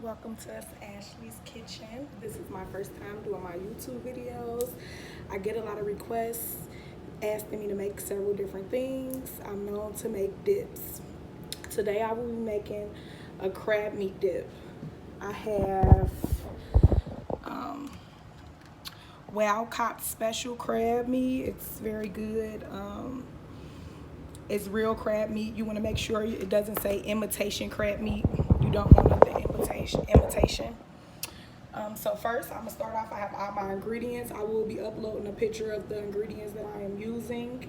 welcome to Ashley's Kitchen. This is my first time doing my YouTube videos. I get a lot of requests asking me to make several different things. I'm known to make dips. Today I will be making a crab meat dip. I have Wild Caught Special crab meat. It's very good. It's real crab meat. You want to make sure it doesn't say imitation crab meat. You don't want nothing imitation. So first, I'm gonna start off. I have all my ingredients. I will be uploading a picture of the ingredients that I am using.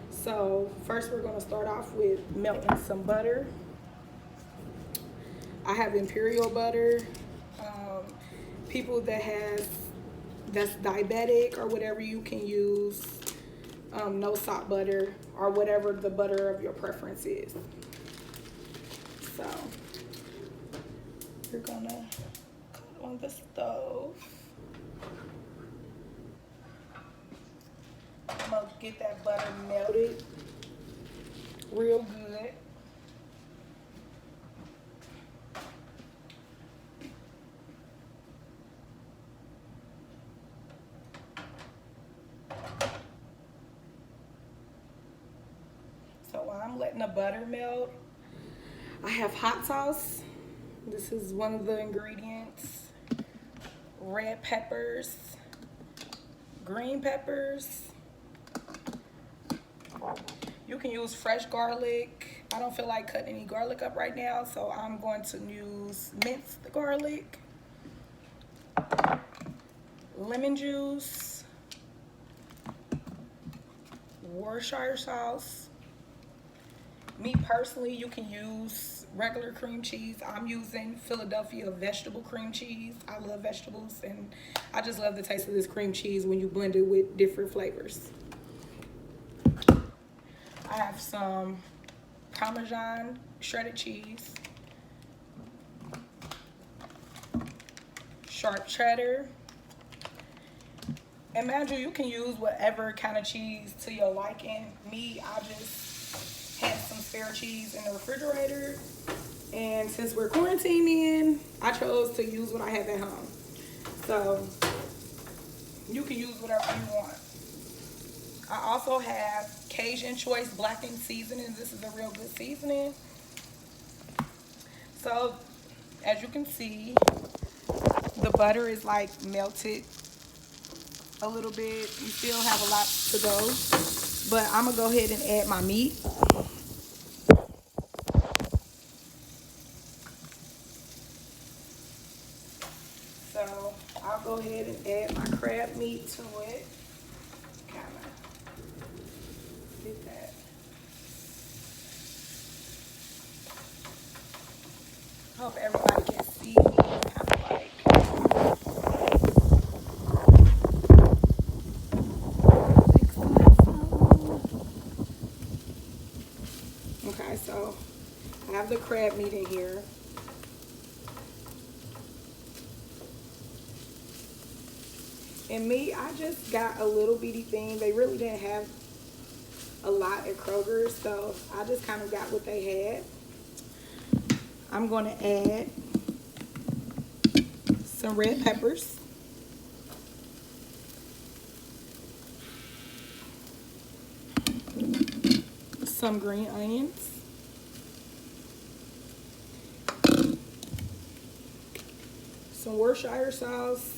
So first, we're gonna start off with melting some butter. I have imperial butter. People that's diabetic or whatever, you can use no salt butter or whatever the butter of your preference is. So we're gonna cut on the stove. I'm gonna get that butter melted real good. So while I'm letting the butter melt, I have hot sauce. This is one of the ingredients. Red peppers, green peppers. You can use fresh garlic. I don't feel like cutting any garlic up right now, so I'm going to use minced garlic, lemon juice, Worcestershire sauce. Me personally, you can use regular cream cheese. I'm using Philadelphia vegetable cream cheese. I love vegetables, and I just love the taste of this cream cheese when you blend it with different flavors. I have some Parmesan shredded cheese, sharp cheddar. And mind you can use whatever kind of cheese to your liking. Me, I just had some spare cheese in the refrigerator, and since we're quarantining, I chose to use what I have at home. So you can use whatever you want. I also have Cajun Choice blackened seasoning. This is a real good seasoning. So as you can see, the butter is like melted a little bit. You still have a lot to go, but I'm gonna go ahead and add my meat. So I'll go ahead and add my crab meat to it. Kind of get that. Hope everybody can see me. Kind of like. Okay, so I have the crab meat in here. And me, I just got a little bitty thing. They really didn't have a lot at Kroger's, so I just kind of got what they had. I'm going to add some red peppers. Some green onions. Some Worcestershire sauce.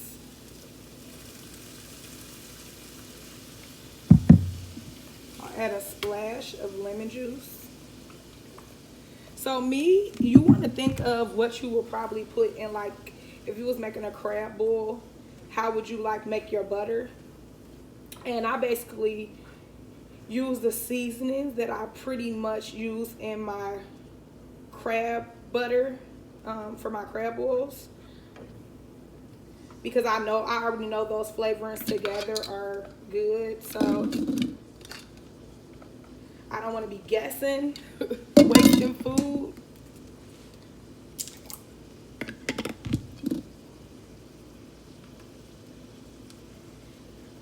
Add a splash of lemon juice. So me, you want to think of what you would probably put in, like if you was making a crab boil, how would you like make your butter? And I basically use the seasonings that I pretty much use in my crab butter for my crab boils, because I already know those flavorings together are good. So I don't want to be guessing, wasting food.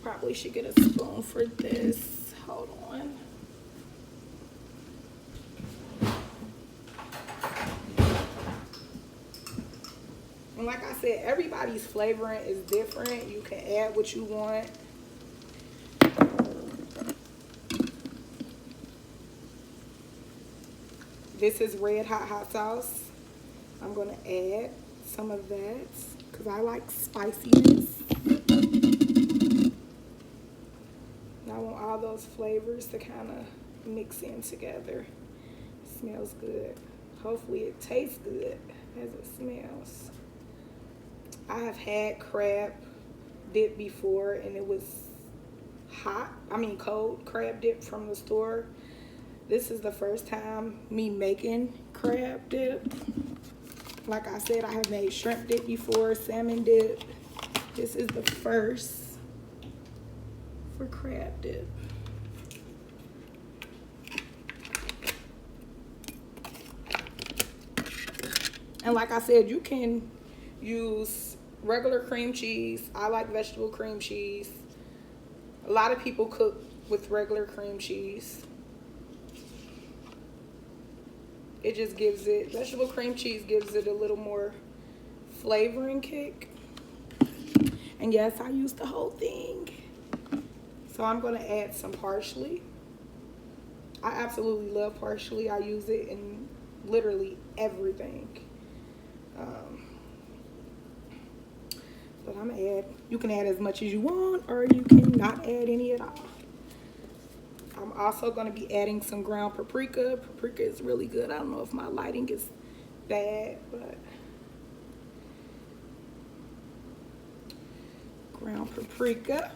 Probably should get a spoon for this. Hold on. And like I said, everybody's flavoring is different. You can add what you want. This is red hot sauce. I'm gonna add some of that because I like spiciness. And I want all those flavors to kind of mix in together. It smells good. Hopefully it tastes good as it smells. I have had crab dip before and it was cold crab dip from the store. This is the first time me making crab dip. Like I said, I have made shrimp dip before, salmon dip. This is the first for crab dip. And like I said, you can use regular cream cheese. I like vegetable cream cheese. A lot of people cook with regular cream cheese. It just gives it, vegetable cream cheese gives it a little more flavoring kick. And yes, I used the whole thing. So I'm gonna add some parsley. I absolutely love parsley. I use it in literally everything. But I'm gonna add, you can add as much as you want or you can not add any at all. I'm also gonna be adding some ground paprika. Paprika is really good. I don't know if my lighting is bad, but ground paprika.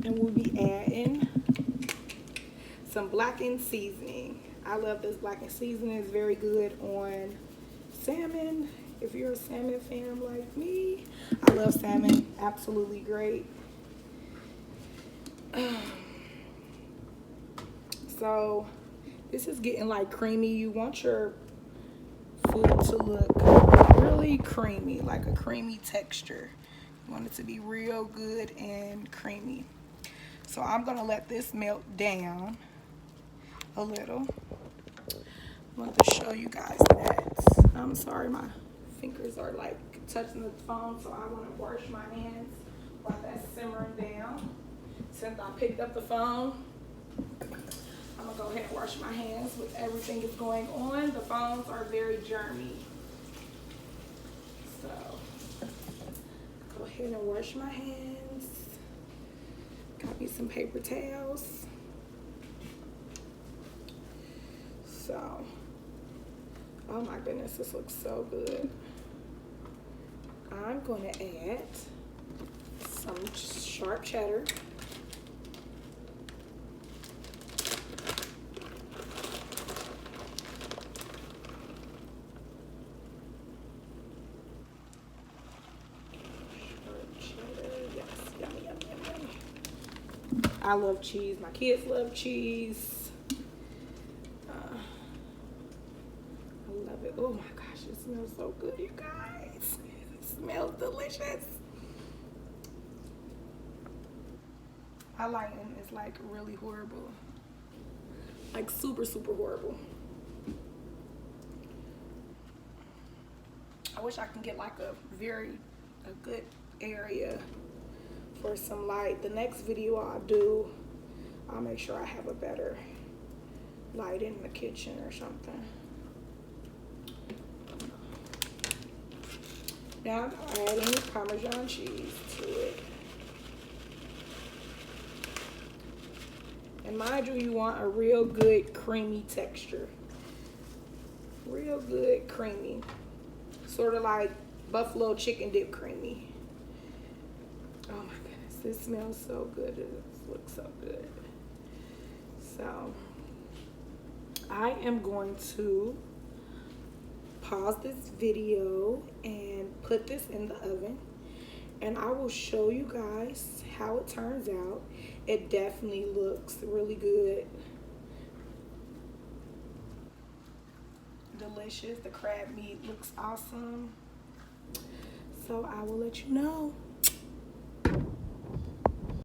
And we'll be adding some blackened seasoning. I love this blackened seasoning. It's very good on salmon. If you're a salmon fan like me, I love salmon. Absolutely great. So this is getting like creamy. You want your food to look really creamy, like a creamy texture. You want it to be real good and creamy. So I'm gonna let this melt down a little. I want to show you guys that. I'm sorry, my fingers are like touching the phone, so I want to wash my hands while that's simmering down. Since I picked up the phone, I'm gonna go ahead and wash my hands with everything is going on. The phones are very germy. So go ahead and wash my hands. Got me some paper towels. So, oh my goodness, this looks so good. I'm going to add some sharp cheddar. I love cheese. My kids love cheese. I love it. Oh my gosh, it smells so good, you guys. It smells delicious. Highlighting is like really horrible. Like super, super horrible. I wish I can get like a good area for some light. The next video I'll do, I'll make sure I have a better light in the kitchen or something. Now I'm adding Parmesan cheese to it. And mind you, you want a real good creamy texture. Real good creamy. Sort of like buffalo chicken dip creamy. Oh my goodness, this smells so good. It looks so good. So I am going to pause this video and put this in the oven, and I will show you guys how it turns out. It definitely looks really good. Delicious. The crab meat looks awesome. So I will let you know.